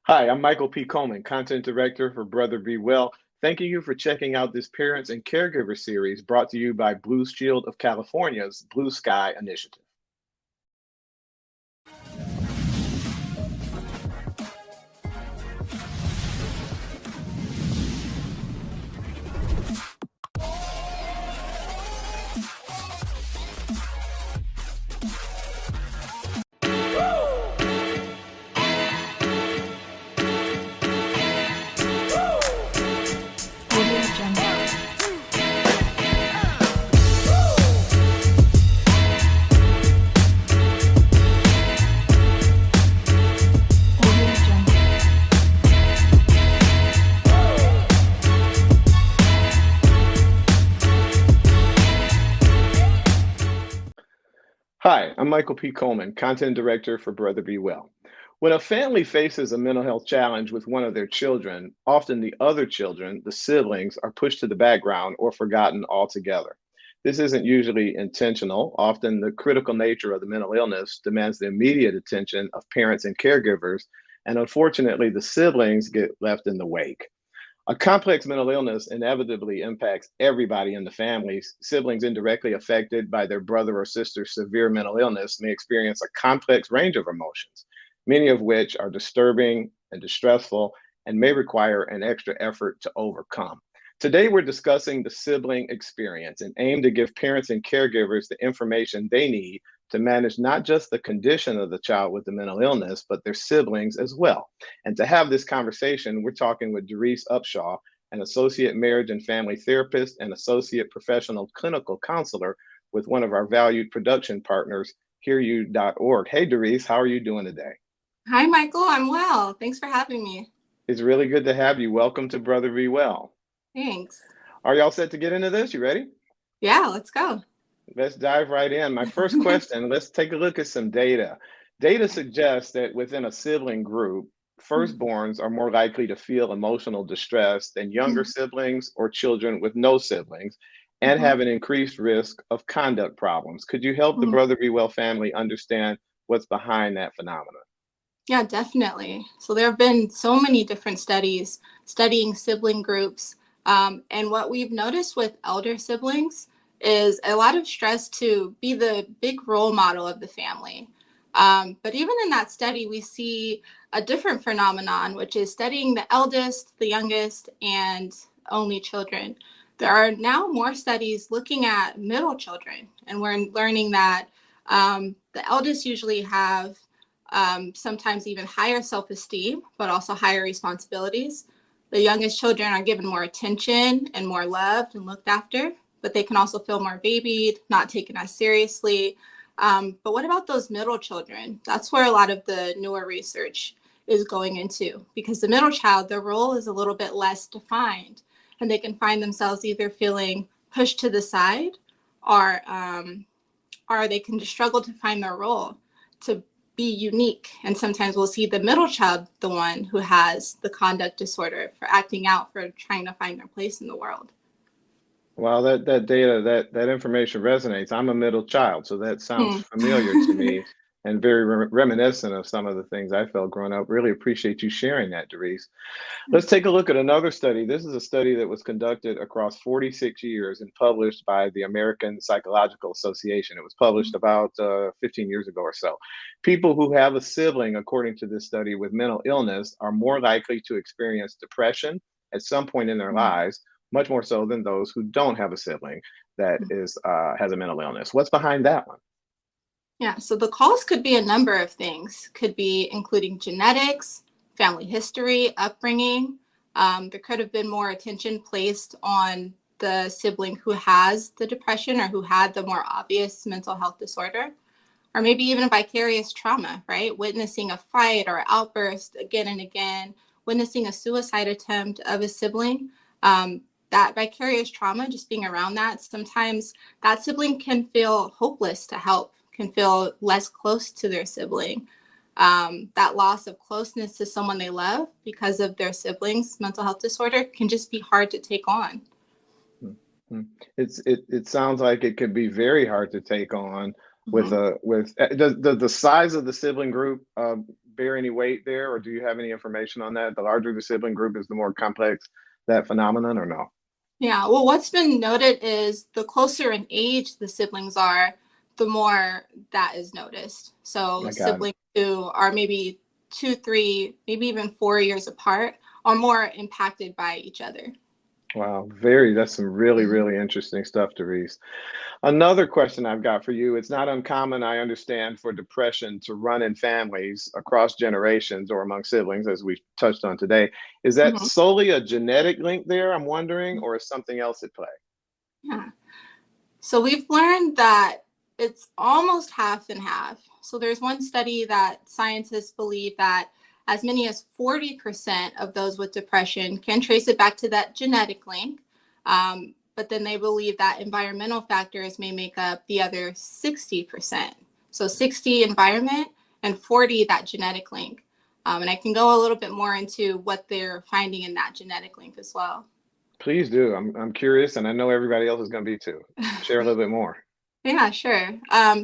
Hi, I'm Michael P. Coleman, Content Director for Brother Be Well. Thanking you for checking out this Parents and Caregiver series brought to you by Blue Shield of California's Blue Sky Initiative. Audio Jungle. Audio Jungle. Hi, I'm Michael P. Coleman, Content Director for Brother Be Well. When a family faces a mental health challenge with one of their children, often the other children, the siblings, are pushed to the background or forgotten altogether. This isn't usually intentional. Often, the critical nature of the mental illness demands the immediate attention of parents and caregivers, and unfortunately, the siblings get left in the wake. A complex mental illness inevitably impacts everybody in the family. Siblings indirectly affected by their brother or sister's severe mental illness may experience a complex range of emotions, many of which are disturbing and distressful and may require an extra effort to overcome. Today, we're discussing the sibling experience and aim to give parents and caregivers the information they need to manage not just the condition of the child with the mental illness, but their siblings as well. And to have this conversation, we're talking with Doris Upshaw, an associate marriage and family therapist and associate professional clinical counselor with one of our valued production partners, HearYou.org. Hey, Doris, how are you doing today? Hi, Michael. I'm well. Thanks for having me. It's really good to have you. Welcome to Brother Be Well. Thanks. Are y'all set to get into this? You ready? Yeah, let's go. Let's dive right in. My first question, let's take a look at some data. Data suggests that within a sibling group, firstborns are more likely to feel emotional distress than younger siblings or children with no siblings and Mhm. have an increased risk of conduct problems. Could you help the Mhm. Brother Be Well family understand what's behind that phenomenon? Yeah, definitely. So there have been so many different studies studying sibling groups. And what we've noticed with elder siblings is a lot of stress to be the big role model of the family. But even in that study, we see a different phenomenon, which is studying the eldest, the youngest, and only children. There are now more studies looking at middle children, and we're learning that the eldest usually have sometimes even higher self esteem, but also higher responsibilities. The youngest children are given more attention and more loved and looked after, but they can also feel more babied, not taken as seriously. But what about those middle children? That's where a lot of the newer research is going into because the middle child, their role is a little bit less defined, and they can find themselves either feeling pushed to the side or they can just struggle to find their role to be unique. And sometimes we'll see the middle child, the one who has the conduct disorder for acting out, for trying to find their place in the world. Well, that data, that information resonates. I'm a middle child, so that sounds Hmm. familiar to me and very reminiscent of some of the things I felt growing up. Really appreciate you sharing that, Doris. Let's take a look at another study. This is a study that was conducted across 46 years and published by the American Psychological Association. It was published about 15 years ago or so. People who have a sibling, according to this study, with mental illness are more likely to experience depression at some point in their lives, much more so than those who don't have a sibling that is has a mental illness. What's behind that one? Yeah, so the cause could be a number of things. Could be including genetics, family history, upbringing. There could have been more attention placed on the sibling who has the depression or who had the more obvious mental health disorder, or maybe even vicarious trauma, right? Witnessing a fight or outburst again and again, witnessing a suicide attempt of a sibling. That vicarious trauma, just being around that, sometimes that sibling can feel hopeless to help, can feel less close to their sibling. That loss of closeness to someone they love because of their sibling's mental health disorder can just be hard to take on. Mhm. It sounds like it could be very hard to take on with Mhm. a with does the size of the sibling group bear any weight there, or do you have any information on that? The larger the sibling group is, the more complex that phenomenon, or no? Yeah, well, what's been noted is the closer in age the siblings are, the more that is noticed. So I got it. siblings who are maybe 2, 3, maybe even 4 years apart are more impacted by each other. Wow, that's some really, really interesting stuff, Therese. Another question I've got for you. It's not uncommon, I understand, for depression to run in families across generations or among siblings, as we touched on today. Is that Mhm. solely a genetic link there, I'm wondering, or is something else at play? Yeah. So we've learned that it's almost half and half. So there's one study that scientists believe that as many as 40% of those with depression can trace it back to that genetic link. But then they believe that environmental factors may make up the other 60%. So 60 environment and 40 that genetic link. And I can go a little bit more into what they're finding in that genetic link as well. Please do. I'm curious, and I know everybody else is going to be too. Share a little bit more. Yeah, sure.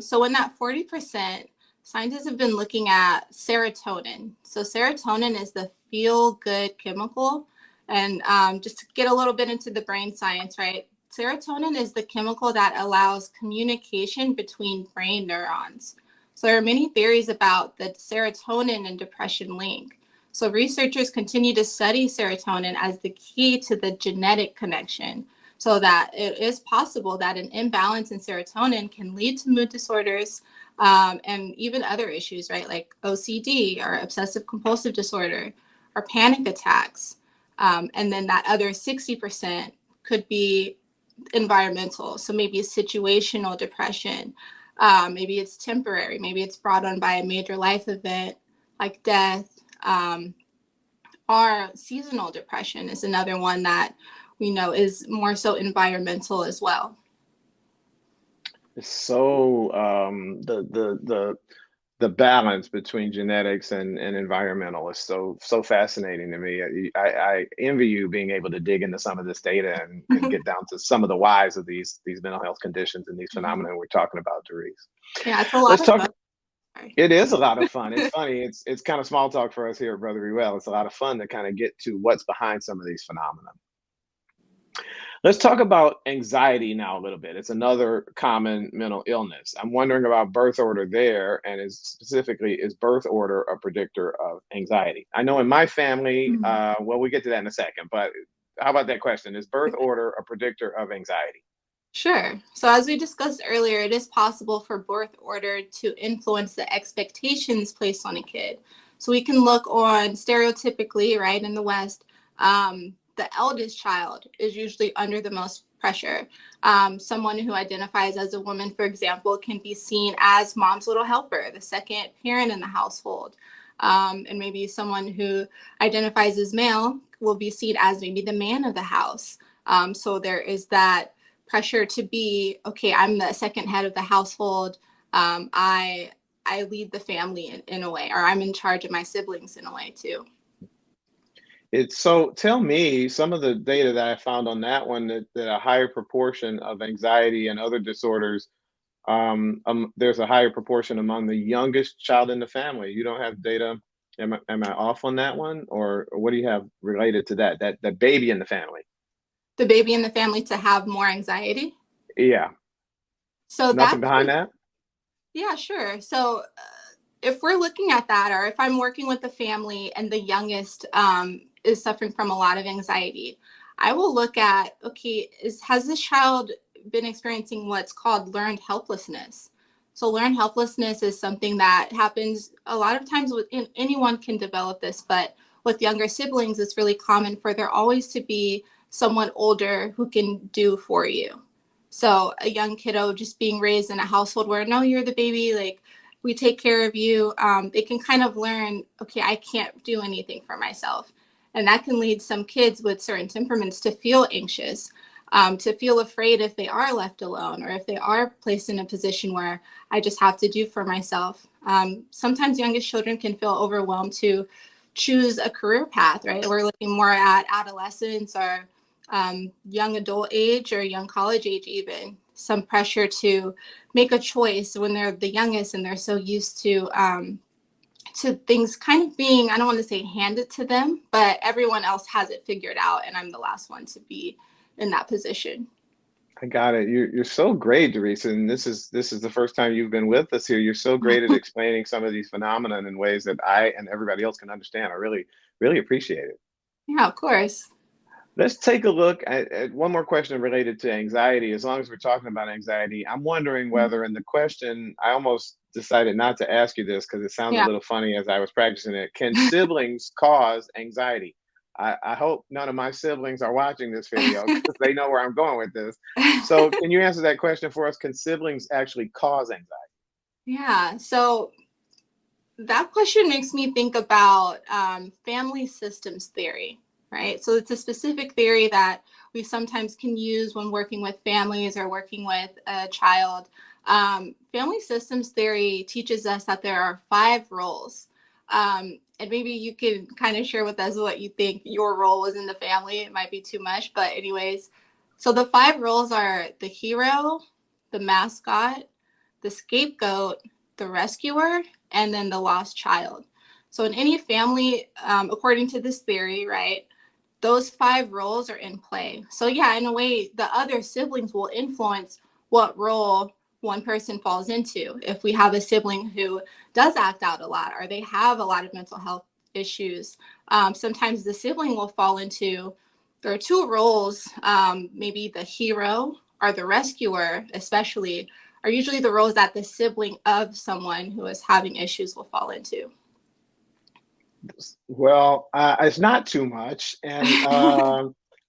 So in that 40%, scientists have been looking at serotonin. So serotonin is the feel-good chemical. And just to get a little bit into the brain science, right? Serotonin is the chemical that allows communication between brain neurons. So there are many theories about the serotonin and depression link. So researchers continue to study serotonin as the key to the genetic connection, so that it is possible that an imbalance in serotonin can lead to mood disorders, and even other issues, right? Like OCD or obsessive compulsive disorder or panic attacks. And then that other 60% could be environmental. So maybe situational depression. Maybe it's temporary. Maybe it's brought on by a major life event like death. Or seasonal depression is another one that we know is more so environmental as well. It's so the balance between genetics and environmental is so fascinating to me. I envy you being able to dig into some of this data and get down to some of the whys of these mental health conditions and these Mhm. phenomena we're talking about, Therese. Yeah, it's a lot Let's of talk. fun. Sorry. It is a lot of fun. It's funny. It's kind of small talk for us here at Brother Be Well. It's a lot of fun to kind of get to what's behind some of these phenomena. Let's talk about anxiety now a little bit. It's another common mental illness. I'm wondering about birth order there, and is birth order a predictor of anxiety? I know in my family, Mhm. well, we get to that in a second, but how about that question? Is birth order a predictor of anxiety? Sure. So, as we discussed earlier, it is possible for birth order to influence the expectations placed on a kid. So, we can look on stereotypically, right, in the West, the eldest child is usually under the most pressure. Someone who identifies as a woman, for example, can be seen as mom's little helper, the second parent in the household. And maybe someone who identifies as male will be seen as maybe the man of the house. So, there is that pressure to be okay. I'm the second head of the household. I lead the family in a way, or I'm in charge of my siblings in a way too. It's so tell me some of the data that I found on that one, that a higher proportion of anxiety and other disorders, there's a higher proportion among the youngest child in the family. You don't have data. Am I off on that one, or what do you have related to that baby in the family? The baby in the family to have more anxiety. Yeah, So nothing that behind could, that. yeah, sure. So if we're looking at that, or if I'm working with a family and the youngest is suffering from a lot of anxiety, I will look at, okay, has this child been experiencing what's called learned helplessness? So learned helplessness is something that happens a lot of times with anyone can develop this, but with younger siblings, it's really common for there always to be someone older who can do for you. So a young kiddo just being raised in a household where no, you're the baby, like we take care of you. They can kind of learn, okay, I can't do anything for myself. And that can lead some kids with certain temperaments to feel anxious, to feel afraid if they are left alone or if they are placed in a position where I just have to do for myself. Sometimes youngest children can feel overwhelmed to choose a career path, right? We're looking more at adolescence or young adult age or young college age, even some pressure to make a choice when they're the youngest and they're so used to to things kind of being, I don't want to say handed to them, but everyone else has it figured out, and I'm the last one to be in that position. I got it. You're so great, Teresa, and this is the first time you've been with us here. You're so great at explaining some of these phenomena in ways that I and everybody else can understand. I really appreciate it. Yeah, of course. Let's take a look at one more question related to anxiety. As long as we're talking about anxiety, I'm wondering Mhm. whether in the question, I almost decided not to ask you this because it sounds a Yeah. little funny as I was practicing it. Can siblings cause anxiety? I hope none of my siblings are watching this video because they know where I'm going with this. So, can you answer that question for us? Can siblings actually cause anxiety? Yeah. So that question makes me think about family systems theory, right? So it's a specific theory that we sometimes can use when working with families or working with a child. Family systems theory teaches us that there are 5 roles. And maybe you can kind of share with us what you think your role was in the family. It might be too much, but, anyways, so the 5 roles are the hero, the mascot, the scapegoat, the rescuer, and then the lost child. So in any family, according to this theory, right, those 5 roles are in play. So yeah, in a way, the other siblings will influence what role one person falls into. If we have a sibling who does act out a lot, or they have a lot of mental health issues, sometimes the sibling will fall into, there are 2 roles, maybe the hero or the rescuer, especially, are usually the roles that the sibling of someone who is having issues will fall into. Well, it's not too much, and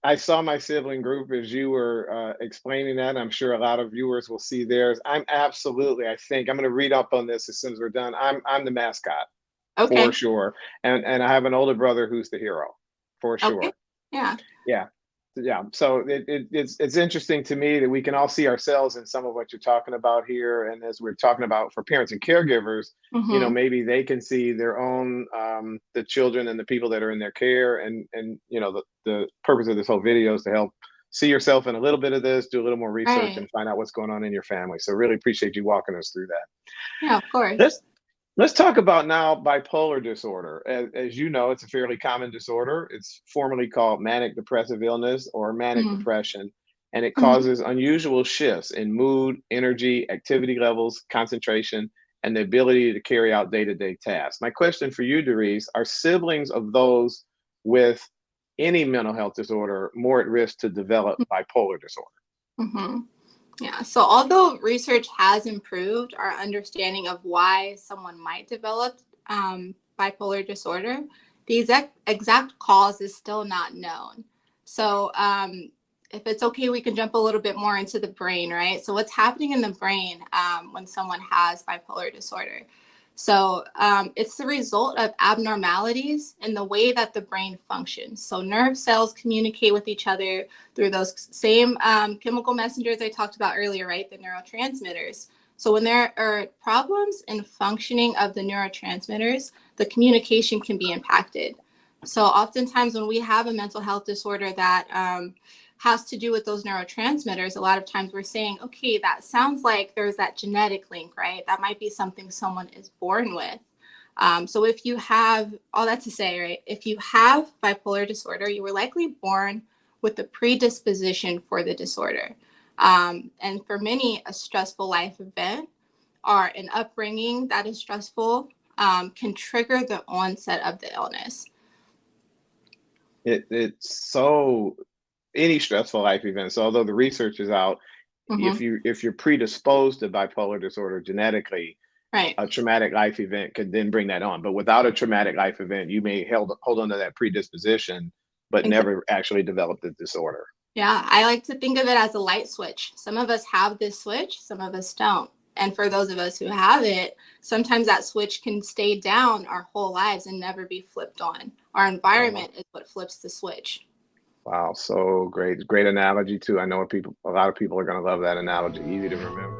I saw my sibling group as you were explaining that. I'm sure a lot of viewers will see theirs. I'm absolutely. I think I'm going to read up on this as soon as we're done. I'm the mascot for Okay. sure, and I have an older brother who's the hero for Okay. sure. Yeah. Yeah. Yeah. So it's interesting to me that we can all see ourselves in some of what you're talking about here. And as we're talking about for parents and caregivers, Mm-hmm. maybe they can see their own the children and the people that are in their care. And the purpose of this whole video is to help see yourself in a little bit of this, do a little more research Right. and find out what's going on in your family. So really appreciate you walking us through that. Yeah, of course. Let's Let's talk about now bipolar disorder. As you know, it's a fairly common disorder. It's formally called manic depressive illness or manic Mm-hmm. depression, and it Mm-hmm. causes unusual shifts in mood, energy, activity levels, concentration, and the ability to carry out day to day tasks. My question for you, Doris, are siblings of those with any mental health disorder more at risk to develop bipolar disorder? Mm-hmm. Yeah. So although research has improved our understanding of why someone might develop bipolar disorder, the exact cause is still not known. So if it's okay, we can jump a little bit more into the brain, right? So what's happening in the brain when someone has bipolar disorder? So it's the result of abnormalities in the way that the brain functions. So nerve cells communicate with each other through those same chemical messengers I talked about earlier, right? The neurotransmitters. So when there are problems in functioning of the neurotransmitters, the communication can be impacted. So oftentimes when we have a mental health disorder that has to do with those neurotransmitters, a lot of times we're saying, okay, that sounds like there's that genetic link, right? That might be something someone is born with. So if you have, all that to say, right, if you have bipolar disorder, you were likely born with a predisposition for the disorder. And for many, a stressful life event or an upbringing that is stressful can trigger the onset of the illness. It's so any stressful life events, although the research is out, Mm-hmm. if you're predisposed to bipolar disorder genetically, Right. a traumatic life event could then bring that on. But without a traumatic life event, you may hold on to that predisposition, but Exactly. never actually develop the disorder. Yeah, I like to think of it as a light switch. Some of us have this switch, some of us don't. And for those of us who have it, sometimes that switch can stay down our whole lives and never be flipped on. Our Wow. environment is what flips the switch. Wow, so great. Great analogy too. I know a lot of people are going to love that analogy. Easy to remember.